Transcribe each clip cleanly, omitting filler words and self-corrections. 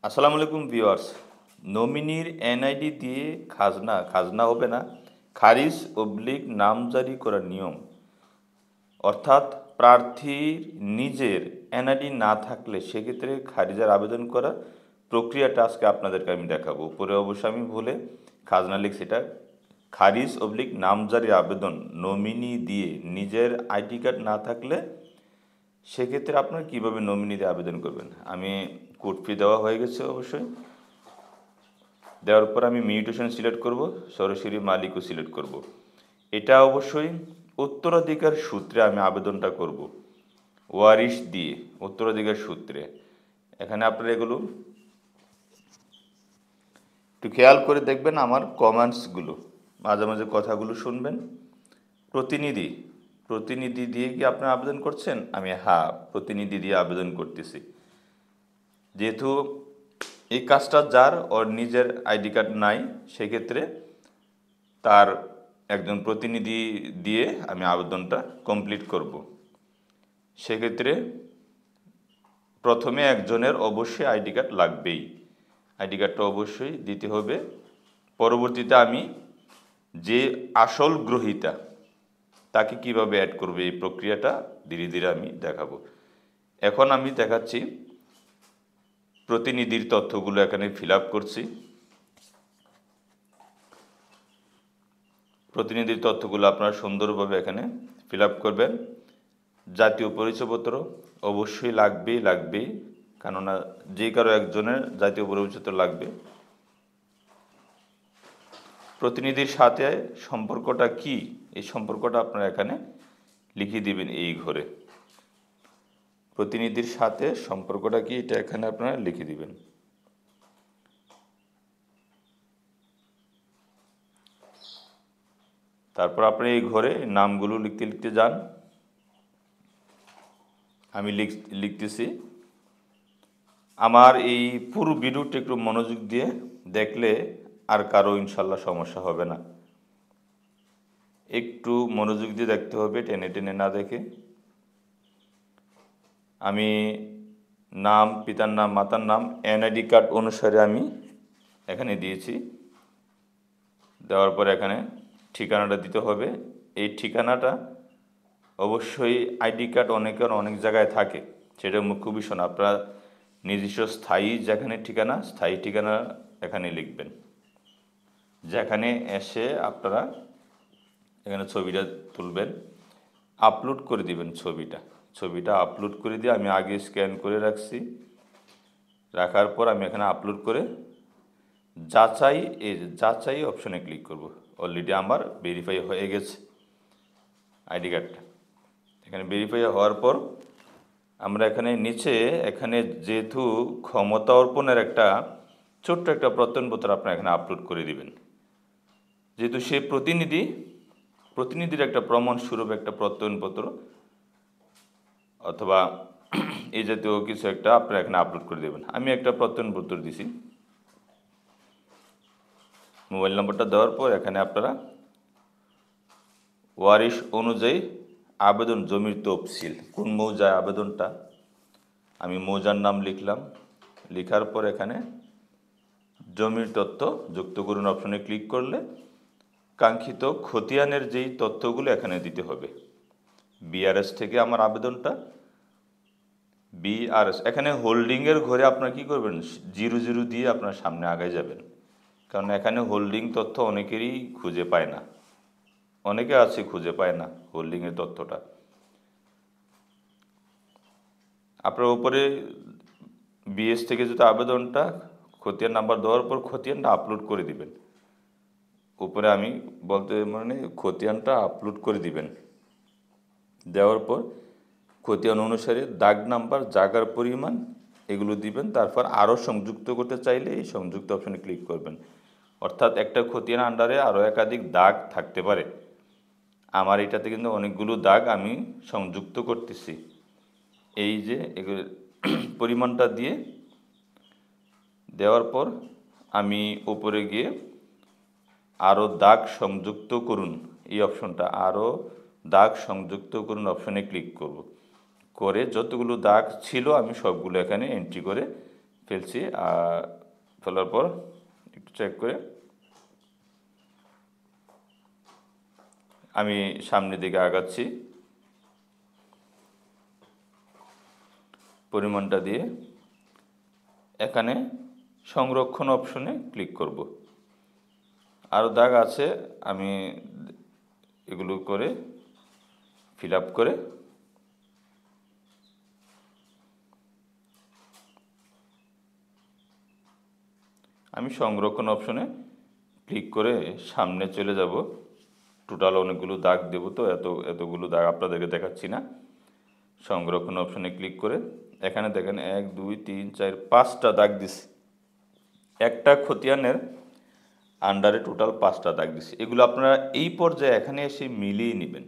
আসসালামু আলাইকুম viewers. নমিনির NID দিয়ে খাজনা হবে না, খারিজ অবলিক নামজারি করার নিয়ম। অর্থাৎ প্রার্থীর নিজের এনআইডি না থাকলে সেক্ষেত্রে খারিজের আবেদন করার প্রক্রিয়াটা আজকে আপনাদেরকে আমি দেখাবো। উপরে অবশ্য আমি ভুলে খাজনা লিখছি, এটা খারিজ অবলিক নামজারি আবেদন। নমিনি দিয়ে নিজের আইডি কার্ড না থাকলে সেক্ষেত্রে আপনারা কীভাবে নমিনিতে আবেদন করবেন। আমি কোড ফি দেওয়া হয়ে গেছে অবশ্যই। দেওয়ার পর আমি মিউটেশন সিলেক্ট করব, সরাসরি মালিকও সিলেক্ট করব। এটা অবশ্যই উত্তরাধিকার সূত্রে আমি আবেদনটা করব, ওয়ারিশ দিয়ে উত্তরাধিকার সূত্রে। এখানে আপনারা এগুলো একটু খেয়াল করে দেখবেন, আমার কমেন্টসগুলো মাঝে মাঝে কথাগুলো শুনবেন। প্রতিনিধি প্রতিনিধি দিয়ে কি আপনারা আবেদন করছেন? আমি হ্যাঁ, প্রতিনিধি দিয়ে আবেদন করতেছি। যেহেতু এই কাজটা যার ওর নিজের আইডি কার্ড নাই, সেক্ষেত্রে তার একজন প্রতিনিধি দিয়ে আমি আবেদনটা কমপ্লিট করব। সেক্ষেত্রে প্রথমে একজনের অবশ্যই আইডি কার্ড লাগবেই, আইডি কার্ডটা অবশ্যই দিতে হবে। পরবর্তীতে আমি যে আসল গ্রহীতা তাকে কিভাবে অ্যাড করবে, এই প্রক্রিয়াটা ধীরে ধীরে আমি দেখাবো। এখন আমি দেখাচ্ছি প্রতিনিধির তথ্যগুলো এখানে ফিল আপ করছি। প্রতিনিধির তথ্যগুলো আপনারা সুন্দরভাবে এখানে ফিল আপ করবেন। জাতীয় পরিচয়পত্র অবশ্যই লাগবেই, কেননা যে কারো একজনের জাতীয় পরিচয়পত্র লাগবে। প্রতিনিধির সাথে সম্পর্কটা কি, এই সম্পর্কটা আপনারা এখানে লিখে দিবেন এই ঘরে। প্রতিনিধির সাথে সম্পর্কটা কি, এটা এখানে আপনারা লিখে দিবেন। তারপর আপনি এই ঘরে নামগুলো লিখতে লিখতে যান। আমি লিখতেছি। আমার এই পুরো ভিডিওটা একটু মনোযোগ দিয়ে দেখলে আর কারো ইনশাল্লাহ সমস্যা হবে না। একটু মনোযোগ দিয়ে দেখতে হবে, টেনে টেনে না দেখে। আমি নাম, পিতার নাম, মাতার নাম এনআইডি কার্ড অনুসারে আমি এখানে দিয়েছি। দেওয়ার পর এখানে ঠিকানাটা দিতে হবে। এই ঠিকানাটা অবশ্যই আইডি কার্ড অনেকের অনেক জায়গায় থাকে, সেটা মুখ্য বিষয় না। আপনার নিজস্ব স্থায়ী যেখানে ঠিকানা, স্থায়ী ঠিকানা এখানে লিখবেন। যেখানে এসে আপনারা এখানে ছবিটা তুলবেন, আপলোড করে দিবেন। ছবিটা আপলোড করে দিয়ে আমি আগে স্ক্যান করে রাখার পর আমি এখানে আপলোড করে যাচাই অপশনে ক্লিক করব। অলরেডি আমার ভেরিফাই হয়ে গেছে আইডি কার্ডটা। এখানে ভেরিফাই হওয়ার পর আমরা এখানে নিচে যেহেতু ক্ষমতা অর্পণের একটা ছোট্ট একটা প্রত্যয়নপত্র আপনারা এখানে আপলোড করে দিবেন। যেহেতু সে প্রতিনিধির একটা প্রমাণ স্বরূপ একটা প্রত্যয়নপত্র অথবা এই জাতীয় কিছু একটা আপনারা এখানে আপলোড করে দেবেন। আমি একটা প্রত্যয়নপত্র দিছি। মোবাইল নম্বরটা দেওয়ার পর এখানে আপনারা ওয়ারিশ অনুযায়ী আবেদন, জমির তফসিল, কোন মৌজায় আবেদনটা, আমি মৌজার নাম লিখলাম। লেখার পর এখানে জমির তথ্য যুক্ত করুন অপশনে ক্লিক করলে কাঙ্ক্ষিত খতিয়ানের যেই তথ্যগুলো এখানে দিতে হবে। বিআরএস থেকে আমার আবেদনটা, বিআরএস এখানে হোল্ডিংয়ের ঘরে আপনারা কী করবেন, 00 দিয়ে আপনার সামনে আগায় যাবেন। কারণ এখানে হোল্ডিং তথ্য অনেকেরই খুঁজে পায় না, অনেকে আছে খুঁজে পায় না হোল্ডিংয়ের তথ্যটা। আপনার উপরে বিএস থেকে যদি আবেদনটা খতিয়ান নাম্বার দেওয়ার পর খতিয়ানটা আপলোড করে দিবেন। উপরে আমি বলতে খতিয়ানটা আপলোড করে দিবেন। দেওয়ার পর খতিয়ান অনুসারে দাগ নাম্বার, জায়গার পরিমাণ এগুলো দিবেন। তারপর আরও সংযুক্ত করতে চাইলে এই সংযুক্ত অপশনে ক্লিক করবেন। অর্থাৎ একটা খতিয়ান আন্ডারে আরও একাধিক দাগ থাকতে পারে। আমার এটাতে কিন্তু অনেকগুলো দাগ আমি সংযুক্ত করতেছি। এই যে এগুলো পরিমাণটা দেওয়ার পর আমি উপরে গিয়ে আরও দাগ সংযুক্ত করুন, এই অপশনটা আরও দাগ সংযুক্ত করুন অপশনে ক্লিক করব। করে যতগুলো দাগ ছিল আমি সবগুলো এখানে এন্ট্রি করে ফেলছি। আর ফেলার পর একটু চেক করে আমি সামনের দিকে আগাচ্ছি। পরিমাণটা দিয়ে এখানে সংরক্ষণ অপশনে ক্লিক করব। আরও দাগ আছে, আমি এগুলো করে ফিল আপ করে আমি সংরক্ষণ অপশনে ক্লিক করে সামনে চলে যাব। টোটাল অনেকগুলো দাগ দেব, তো এতগুলো দাগ আপনাদেরকে দেখাচ্ছি না। সংরক্ষণ অপশনে ক্লিক করে এখানে দেখেন 1 2 3 4 5টা দাগ দিছি। একটা খতিয়ানের আন্ডারে টোটাল 5টা দাগ দিছি। এগুলো আপনারা এই পর্যায়ে এখানে এসে মিলিয়ে নেবেন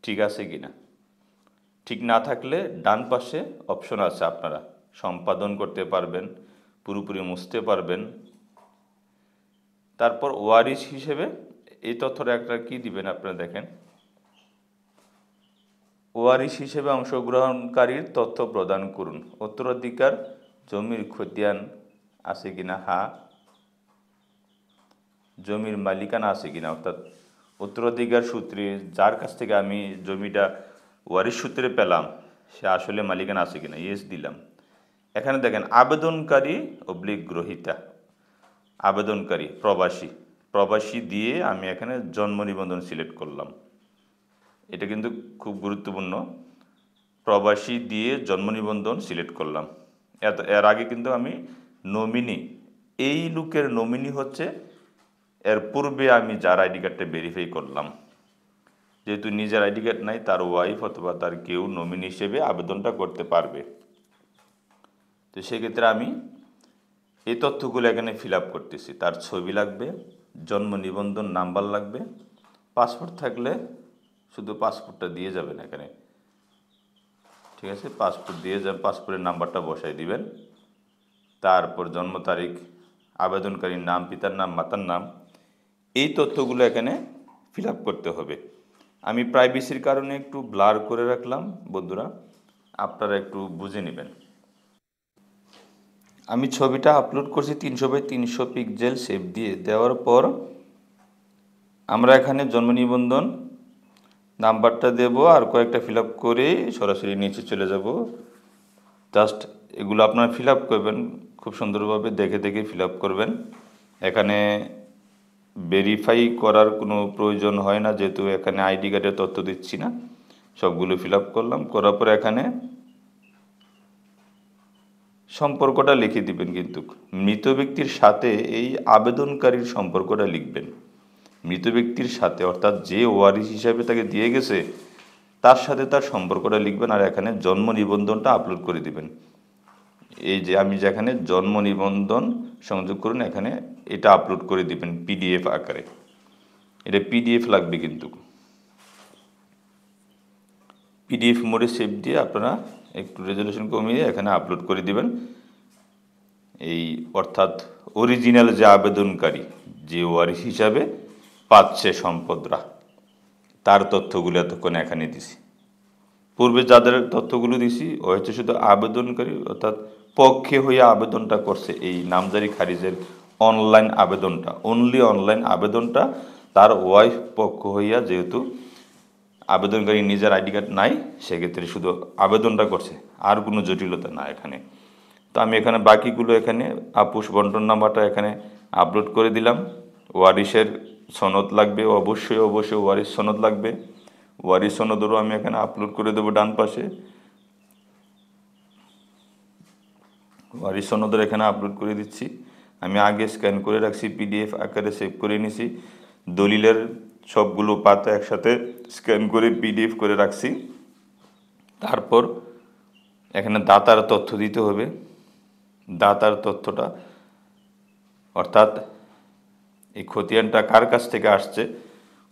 ঠিক আছে কিনা। ঠিক না থাকলে ডান পাশে অপশন আছে, আপনারা সম্পাদন করতে পারবেন, পুরোপুরি মুছতে পারবেন। তারপর ওয়ারিশ হিসেবে এই তথ্যটা একটা কি দিবেন আপনারা দেখেন, ওয়ারিশ হিসেবে অংশগ্রহণকারীর তথ্য প্রদান করুন। উত্তরাধিকার জমির খতিয়ান আছে কিনা, হ্যাঁ। জমির মালিকানা আছে কিনা, অর্থাৎ উত্তরাধিকার সূত্রে যার কাছ থেকে আমি জমিটা ওয়ারিশ সূত্রে পেলাম সে আসলে মালিকানা আছে কিনা, ইয়েস দিলাম। এখানে দেখেন আবেদনকারী অবলিক গ্রহীতা, আবেদনকারী প্রবাসী, প্রবাসী দিয়ে আমি এখানে জন্ম নিবন্ধন সিলেক্ট করলাম। এটা কিন্তু খুব গুরুত্বপূর্ণ, প্রবাসী দিয়ে জন্ম নিবন্ধন সিলেক্ট করলাম। এর আগে কিন্তু আমি নমিনি, এই লোকের নমিনি হচ্ছে, এর পূর্বে আমি যার আইডি কার্ডটা ভেরিফাই করলাম। যেহেতু নিজের আইডি কার্ড নাই, তার ওয়াইফ অথবা তার কেউ নমিনি হিসেবে আবেদনটা করতে পারবে। তো সেক্ষেত্রে আমি এই তথ্যগুলো এখানে ফিল আপ করতেছি। তার ছবি লাগবে, জন্ম নিবন্ধন নাম্বার লাগবে, পাসপোর্ট থাকলে শুধু পাসপোর্টটা দিয়ে যাবেন এখানে, ঠিক আছে। পাসপোর্ট দিয়ে যাবেন, পাসপোর্টের নাম্বারটা বসাই দিবেন। তারপর জন্ম তারিখ, আবেদনকারীর নাম, পিতার নাম, মাতার নাম, এই তথ্যগুলো এখানে ফিল আপ করতে হবে। আমি প্রাইভেসির কারণে একটু ব্লার করে রাখলাম বন্ধুরা, আপনারা একটু বুঝে নেবেন। আমি ছবিটা আপলোড করছি 300x300 পিক্সেল সেভ দিয়ে। দেওয়ার পর আমরা এখানে জন্ম নিবন্ধন নাম্বারটা দেব আর কয়েকটা ফিল আপ করে সরাসরি নিচে চলে যাব। জাস্ট এগুলো আপনারা ফিল আপ করবেন, খুব সুন্দরভাবে দেখে দেখে ফিল আপ করবেন। এখানে ভেরিফাই করার কোনো প্রয়োজন হয় না, যেহেতু এখানে আইডি কার্ডের তথ্য দিচ্ছি না। সবগুলো ফিল আপ করলাম, করার পর এখানে সম্পর্কটা লিখে দিবেন। কিন্তু মৃত ব্যক্তির সাথে এই আবেদনকারীর সম্পর্কটা লিখবেন, মৃত ব্যক্তির সাথে, অর্থাৎ যে ওয়ারিশ হিসাবে তাকে দিয়ে গেছে তার সাথে তার সম্পর্কটা লিখবেন। আর এখানে জন্ম নিবন্ধনটা আপলোড করে দিবেন। এই যে আমি যেখানে জন্ম নিবন্ধন সংযোগ করুন, এখানে এটা আপলোড করে দিবেন পিডিএফ আকারে। এটা পিডিএফ লাগবে, কিন্তু পিডিএফ মোডে সেভ দিয়ে আপনারা একটু রেজলিউশন কমিয়ে এখানে আপলোড করে দিবেন। এই অর্থাৎ অরিজিনাল যে আবেদনকারী, যে ওয়ারিশ হিসাবে পাচ্ছে সম্পদরা, তার তথ্যগুলো এতক্ষণ এখানে দিছি। পূর্বে যাদের তথ্যগুলো দিছি ও হচ্ছে শুধু আবেদনকারী, অর্থাৎ পক্ষে হয়ে আবেদনটা করছে, এই নামজারি খারিজের অনলাইন আবেদনটা, অনলি অনলাইন আবেদনটা তার ওয়াইফ পক্ষ হইয়া, যেহেতু আবেদনকারী নিজের আইডি কার্ড নাই, সেক্ষেত্রে শুধু আবেদনটা করছে, আর কোনো জটিলতা না এখানে। তো আমি এখানে বাকিগুলো এখানে আপুষ বন্টন নাম্বারটা এখানে আপলোড করে দিলাম। ওয়ারিশের সনদ লাগবে, অবশ্যই অবশ্যই ওয়ারিশ সনদ লাগবে। ওয়ারিশ সনদেরও আমি এখানে আপলোড করে দেবো ডান পাশে। ওয়ারিশ সনদের এখানে আপলোড করে দিচ্ছি। আমি আগে স্ক্যান করে রাখছি, পিডিএফ আকারে সেভ করে নিছি। দলিলের সবগুলো পাতা একসাথে স্ক্যান করে পিডিএফ করে রাখছি। তারপর এখানে দাতার তথ্য দিতে হবে। দাতার তথ্যটা, অর্থাৎ এই খতিয়ানটা কার কাছ থেকে আসছে,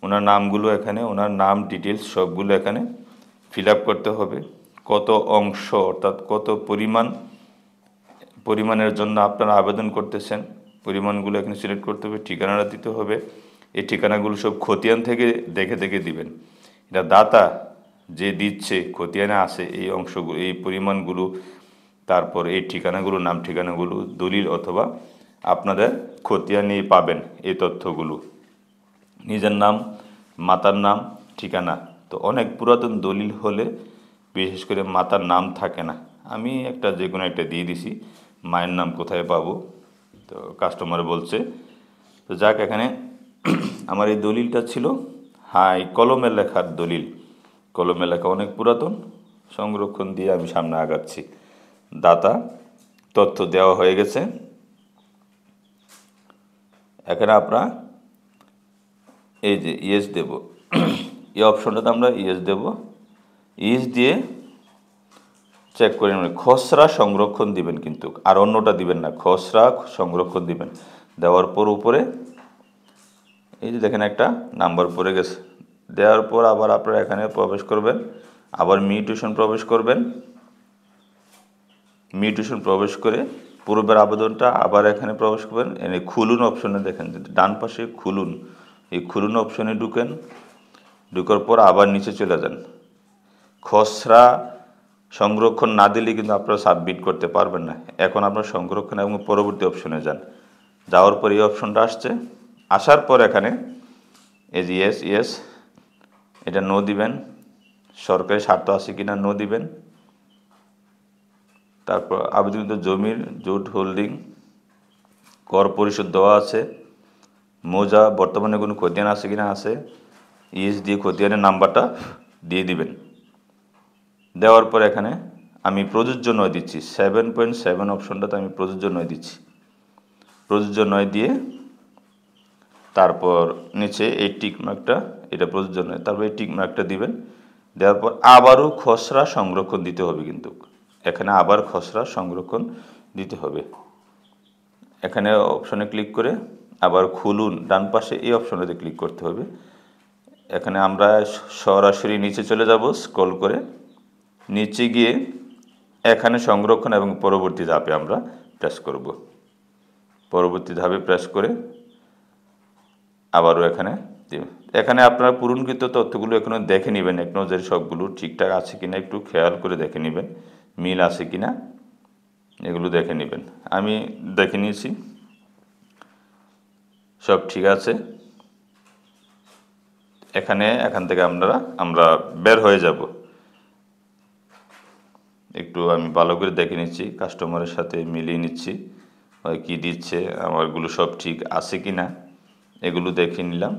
ওনার নামগুলো এখানে, ওনার নাম ডিটেলস সবগুলো এখানে ফিল আপ করতে হবে। কত অংশ, অর্থাৎ কত পরিমাণের জন্য আপনারা আবেদন করতেছেন, পরিমাণগুলো এখানে সিলেক্ট করতে হবে। ঠিকানাটা দিতে হবে। এই ঠিকানাগুলো সব খতিয়ান থেকে দেখে দেখে দিবেন। এটা দাতা যে দিচ্ছে খতিয়ানে আছে এই অংশগুলো, এই পরিমাণগুলো তারপর এই ঠিকানাগুলো, নাম ঠিকানাগুলো, দলিল অথবা আপনাদের খতিয়ান নিয়ে পাবেন এই তথ্যগুলো। নিজের নাম, মাতার নাম, ঠিকানা। তো অনেক পুরাতন দলিল হলে বিশেষ করে মাতার নাম থাকে না। আমি একটা যে কোনো একটা দিয়ে দিছি, মায়ের নাম কোথায় পাবো, তো কাস্টমার বলছে। তো যাক, এখানে আমার এই দলিলটা ছিল কলমে লেখার দলিল, কলমে লেখা, অনেক পুরাতন, সংরক্ষণ দিয়ে আমি সামনে আগাচ্ছি। দাতা তথ্য দেওয়া হয়ে গেছে। এখানে আপনারা এই যে ইয়েস দেব, এই অপশনটাতে আমরা ইয়েস দেব। ইয়েস দিয়ে চেক করে নেবেন। খসড়া সংরক্ষণ দিবেন কিন্তু, আর অন্যটা দিবেন না, খসড়া সংরক্ষণ দিবেন। দেওয়ার পর উপরে এই যে দেখেন একটা নাম্বার পড়ে গেছে। দেওয়ার পর আবার আপনারা এখানে প্রবেশ করবেন, আবার মিউটেশন প্রবেশ করবেন। মিউটেশন প্রবেশ করে পূর্বের আবেদনটা আবার এখানে প্রবেশ করবেন। এনে খুলুন অপশনে দেখেন ডান পাশে খুলুন, এই খুলুন অপশনে ঢুকেন। ঢুকার পর আবার নিচে চলে যান। খসড়া সংরক্ষণ না দিলে কিন্তু আপনারা সাবমিট করতে পারবেন না। এখন আপনার সংরক্ষণ এবং পরবর্তী অপশনে যান। যাওয়ার পর এই অপশনটা আসছে। আসার পর এখানে এই যে ইয়েস ইয়েস, এটা নো দিবেন। সরকারি স্বার্থ আছে কিনা নো দিবেন। তারপর আবেদনকৃত জমির জুট হোল্ডিং, কর পরিশোধ দেওয়া আছে, মৌজা বর্তমানে কোনো খতিয়ান আছে কিনা আছে, ইএস দিয়ে খতিয়ানের নাম্বারটা দিয়ে দিবেন। দেওয়ার পর এখানে আমি প্রযোজ্য নয় দিচ্ছি, 7.7 অপশনটাতে আমি প্রযোজ্য নয় দিচ্ছি। প্রযোজ্য নয় দিয়ে তারপর নিচে এই টিক মার্কটা, এটা প্রযোজ্য নয়, তারপর এই টিক মার্কটা দিবেন। দেওয়ার পর আবারও খসড়া সংরক্ষণ দিতে হবে কিন্তু, এখানে আবার খসড়া সংরক্ষণ দিতে হবে। এখানে অপশনে ক্লিক করে আবার খুলুন, ডান পাশে এই অপশনটাতে ক্লিক করতে হবে। এখানে আমরা সরাসরি নিচে চলে যাব, স্ক্রল করে নিচে গিয়ে এখানে সংরক্ষণ এবং পরবর্তী ধাপে আমরা প্রেস করব। পরবর্তী ধাপে প্রেস করে আবারও এখানে আপনারা পূরণকৃত তথ্যগুলো এখনো দেখে নেবেন, এক নজরে সবগুলো ঠিকঠাক আছে কিনা একটু খেয়াল করে দেখে নেবেন, মিল আছে কিনা এগুলো দেখে নেবেন। আমি দেখে নিয়েছি, সব ঠিক আছে। এখান থেকে আমরা বের হয়ে যাব। একটু আমি ভালো করে দেখে নিচ্ছি, কাস্টমারের সাথে মিলিয়ে নিচ্ছি কি দিচ্ছে, আমারগুলো সব ঠিক আছে কিনা এগুলো দেখে নিলাম।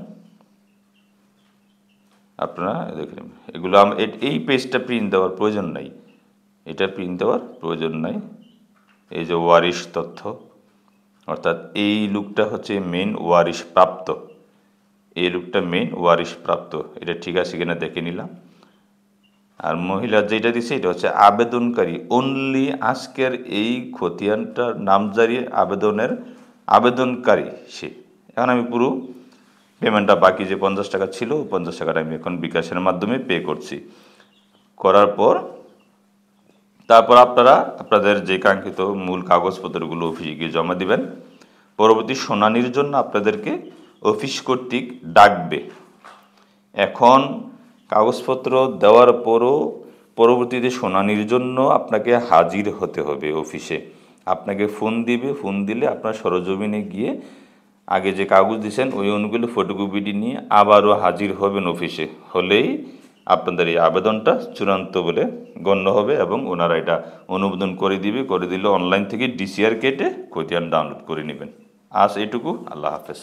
আপনারা দেখে নেবেন এগুলো। এই পেজটা প্রিন্ট দেওয়ার প্রয়োজন নাই, এটা প্রিন্ট দেওয়ার প্রয়োজন নাই। এই যে ওয়ারিশ তথ্য, অর্থাৎ এই লুকটা হচ্ছে মেইন ওয়ারিশ প্রাপ্ত, এই লুকটা মেইন ওয়ারিশ প্রাপ্ত, এটা ঠিক আছে কিনা দেখে নিলাম। আর মহিলা যেটা দিচ্ছে এটা হচ্ছে আবেদনকারী, অনলি আজকের এই খতিয়ানটার নামজারি আবেদনের আবেদনকারী সে। এখন আমি পুরো পেমেন্টটা বাকি যে 50 টাকা ছিল, 50 টাকাটা আমি এখন বিকাশের মাধ্যমে পে করছি। করার পর তারপর আপনারা আপনাদের যে কাঙ্ক্ষিত মূল কাগজপত্রগুলো অফিসে গিয়ে জমা দিবেন। পরবর্তী শুনানির জন্য আপনাদেরকে অফিস কর্তৃক ডাকবে। এখন কাগজপত্র দেওয়ার পরও পরবর্তীতে শুনানির জন্য আপনাকে হাজির হতে হবে অফিসে। আপনাকে ফোন দিবে, ফোন দিলে আপনার সরজমিনে গিয়ে আগে যে কাগজ দিয়েছেন ওই অনুগুলো ফটোকপিটি নিয়ে আবারও হাজির হবেন অফিসে। হলেই আপনাদের এই আবেদনটা চূড়ান্ত বলে গণ্য হবে এবং ওনারা এটা অনুমোদন করে দিলে অনলাইন থেকে ডিসিআর কেটে খতিয়ান ডাউনলোড করে নেবেন। আজ এইটুকু, আল্লাহ হাফেজ।